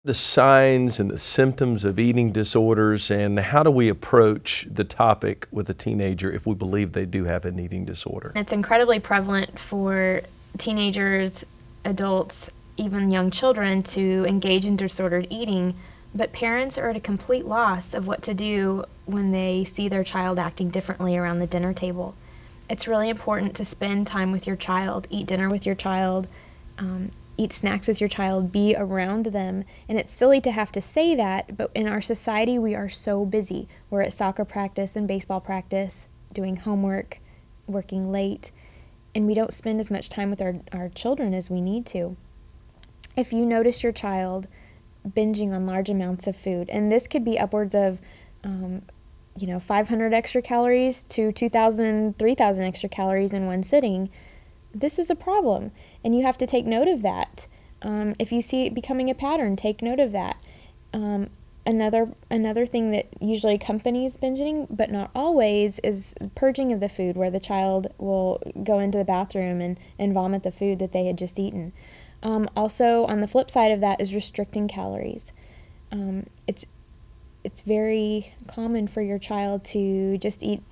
The signs and the symptoms of eating disorders, and how do we approach the topic with a teenager if we believe they do have an eating disorder? It's incredibly prevalent for teenagers, adults, even young children to engage in disordered eating, but parents are at a complete loss of what to do when they see their child acting differently around the dinner table. It's really important to spend time with your child, eat dinner with your child, eat snacks with your child, be around them. And it's silly to have to say that, but in our society we are so busy. We're at soccer practice and baseball practice, doing homework, working late, and we don't spend as much time with our children as we need to. If you notice your child binging on large amounts of food, and this could be upwards of 500 extra calories to 2,000, 3,000 extra calories in one sitting, this is a problem, and you have to take note of that. If you see it becoming a pattern, take note of that. Another thing that usually accompanies binging, but not always, is purging of the food, where the child will go into the bathroom and vomit the food that they had just eaten. Also, on the flip side of that is restricting calories. It's very common for your child to just eat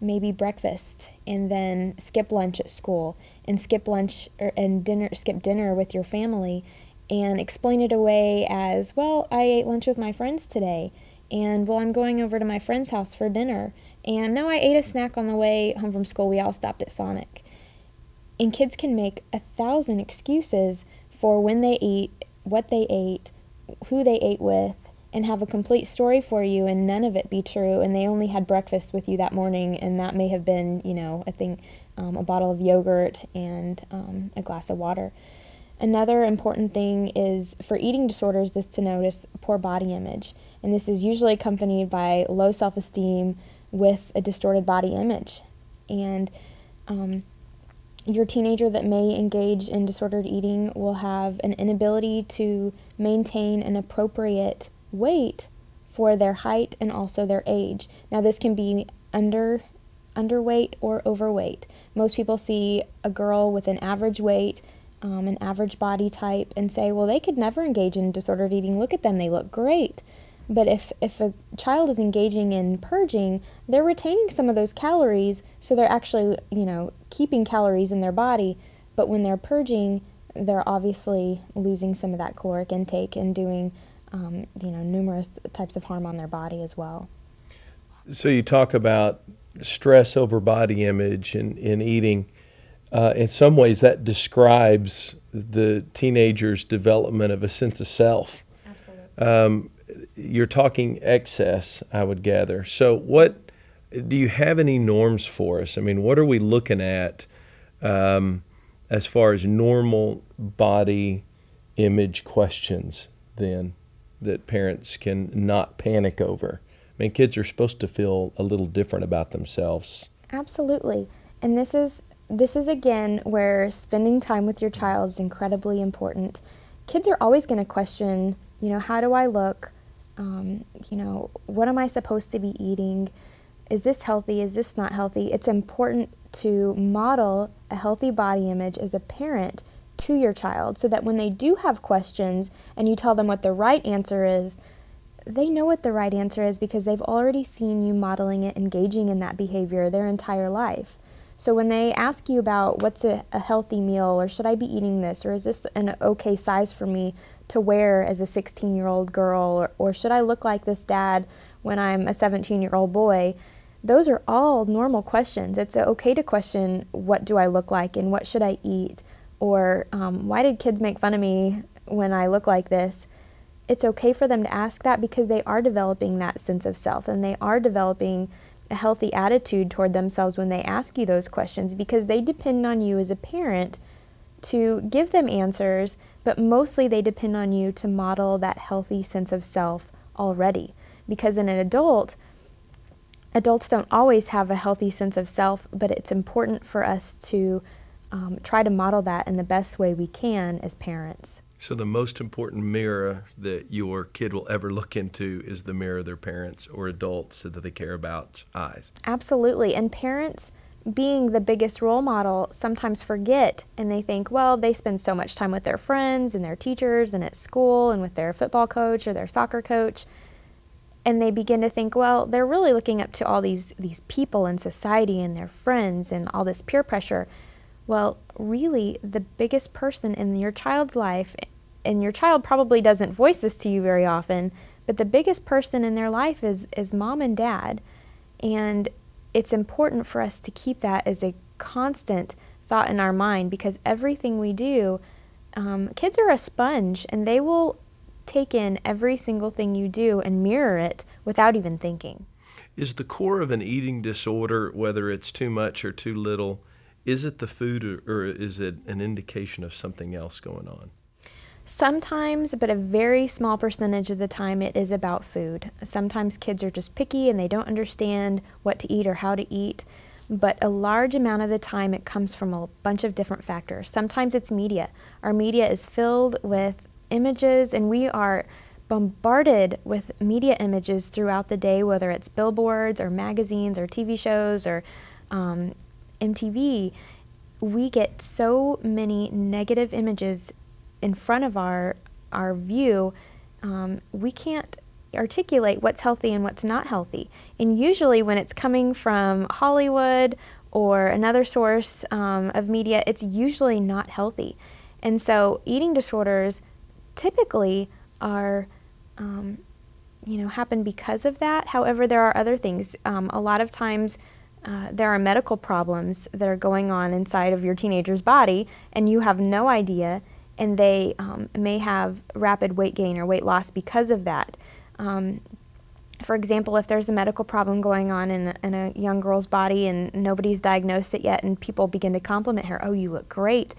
maybe breakfast and then skip lunch at school and skip dinner with your family and explain it away as, well, I ate lunch with my friends today, and well, I'm going over to my friend's house for dinner, and no, I ate a snack on the way home from school. We all stopped at Sonic. And kids can make 1,000 excuses for when they eat, what they ate, who they ate with, and have a complete story for you, and none of it be true, and they only had breakfast with you that morning, and that may have been, a bottle of yogurt and a glass of water. Another important thing is for eating disorders is to notice poor body image, and this is usually accompanied by low self-esteem with a distorted body image. And your teenager that may engage in disordered eating will have an inability to maintain an appropriate weight for their height and also their age. Now, this can be underweight or overweight. Most people see a girl with an average weight, an average body type, and say, well, they could never engage in disordered eating. Look at them, they look great. But if a child is engaging in purging, they're retaining some of those calories, so they're actually, keeping calories in their body. But when they're purging, they're obviously losing some of that caloric intake and doing numerous types of harm on their body as well. So you talk about stress over body image and in eating. In some ways, that describes the teenager's development of a sense of self. Absolutely. You're talking excess, I would gather. So do you have any norms for us? I mean, what are we looking at as far as normal body image questions then that parents can not panic over? I mean, kids are supposed to feel a little different about themselves. Absolutely. And this is again where spending time with your child is incredibly important. Kids are always going to question, how do I look? What am I supposed to be eating? Is this healthy? Is this not healthy? It's important to model a healthy body image as a parent to your child, so that when they do have questions and you tell them what the right answer is, they know what the right answer is because they've already seen you modeling it, engaging in that behavior their entire life. So when they ask you about what's a healthy meal, or should I be eating this, or is this an okay size for me to wear as a 16-year-old girl, or should I look like this dad when I'm a 17-year-old boy, those are all normal questions. It's okay to question, what do I look like and what should I eat? Or why did kids make fun of me when I look like this? It's okay for them to ask that because they are developing that sense of self, and they are developing a healthy attitude toward themselves when they ask you those questions, because they depend on you as a parent to give them answers, but mostly they depend on you to model that healthy sense of self already. Because in an adults don't always have a healthy sense of self, but it's important for us to try to model that in the best way we can as parents. So the most important mirror that your kid will ever look into is the mirror of their parents or adults that they care about eyes. Absolutely. And parents being the biggest role model, sometimes forget, and they think, well, they spend so much time with their friends and their teachers and at school and with their football coach or their soccer coach, and they begin to think, well, they're really looking up to all these people in society and their friends and all this peer pressure. Well, really, the biggest person in your child's life, and your child probably doesn't voice this to you very often, but the biggest person in their life is mom and dad. And it's important for us to keep that as a constant thought in our mind, because everything we do, kids are a sponge, and they will take in every single thing you do and mirror it without even thinking. Is the core of an eating disorder, whether it's too much or too little, is it the food, or is it an indication of something else going on? Sometimes, but a very small percentage of the time, it is about food. Sometimes kids are just picky and they don't understand what to eat or how to eat, but a large amount of the time it comes from a bunch of different factors. Sometimes it's media. Our media is filled with images, and we are bombarded with media images throughout the day, whether it's billboards or magazines or TV shows or MTV. We get so many negative images in front of our view, we can't articulate what's healthy and what's not healthy. And usually when it's coming from Hollywood or another source of media, it's usually not healthy. And so eating disorders typically are, happen because of that. However, there are other things. A lot of times there are medical problems that are going on inside of your teenager's body, and you have no idea, and they may have rapid weight gain or weight loss because of that. For example, if there's a medical problem going on in a young girl's body and nobody's diagnosed it yet, and people begin to compliment her, "Oh, you look great,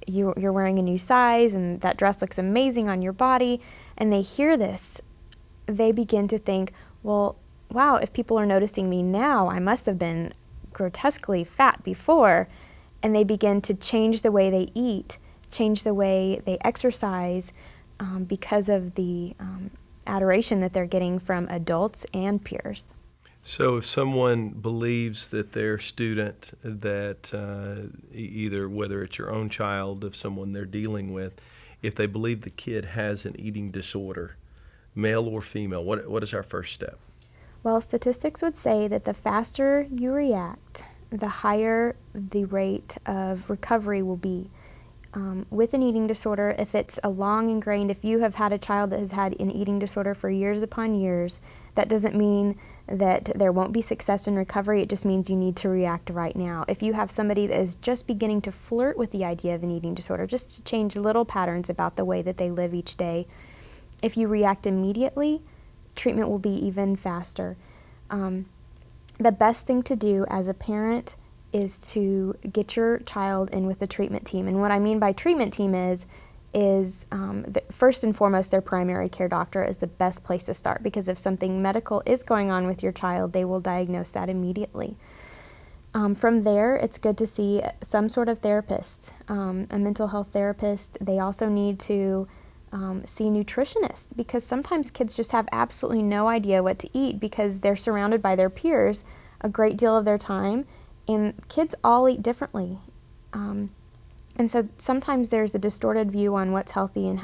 you're wearing a new size, and that dress looks amazing on your body," and they hear this, they begin to think, well, wow, if people are noticing me now, I must have been grotesquely fat before, and they begin to change the way they eat, change the way they exercise, because of the adoration that they're getting from adults and peers. So if someone believes that their student, that either whether it's your own child, of someone they're dealing with, if they believe the kid has an eating disorder, male or female, what is our first step? Well, statistics would say that the faster you react, the higher the rate of recovery will be. With an eating disorder, if it's a long ingrained, if you have had a child that has had an eating disorder for years upon years, that doesn't mean that there won't be success in recovery. It just means you need to react right now. If you have somebody that is just beginning to flirt with the idea of an eating disorder, just to change little patterns about the way that they live each day, if you react immediately, treatment will be even faster. The best thing to do as a parent is to get your child in with the treatment team. And what I mean by treatment team is first and foremost, their primary care doctor is the best place to start, because if something medical is going on with your child, they will diagnose that immediately. From there, it's good to see some sort of therapist, a mental health therapist. They also need to see a nutritionist, because sometimes kids just have absolutely no idea what to eat because they're surrounded by their peers a great deal of their time. And kids all eat differently. And so sometimes there's a distorted view on what's healthy and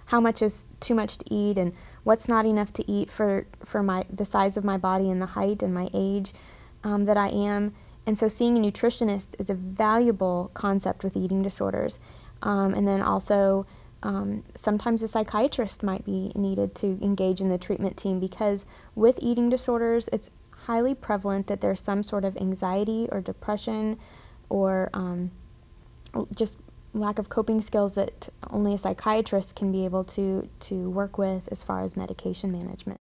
how much is too much to eat and what's not enough to eat for the size of my body and the height and my age that I am. And so seeing a nutritionist is a valuable concept with eating disorders. And then also sometimes a psychiatrist might be needed to engage in the treatment team, because with eating disorders, it's highly prevalent that there's some sort of anxiety or depression or just lack of coping skills that only a psychiatrist can be able to work with as far as medication management.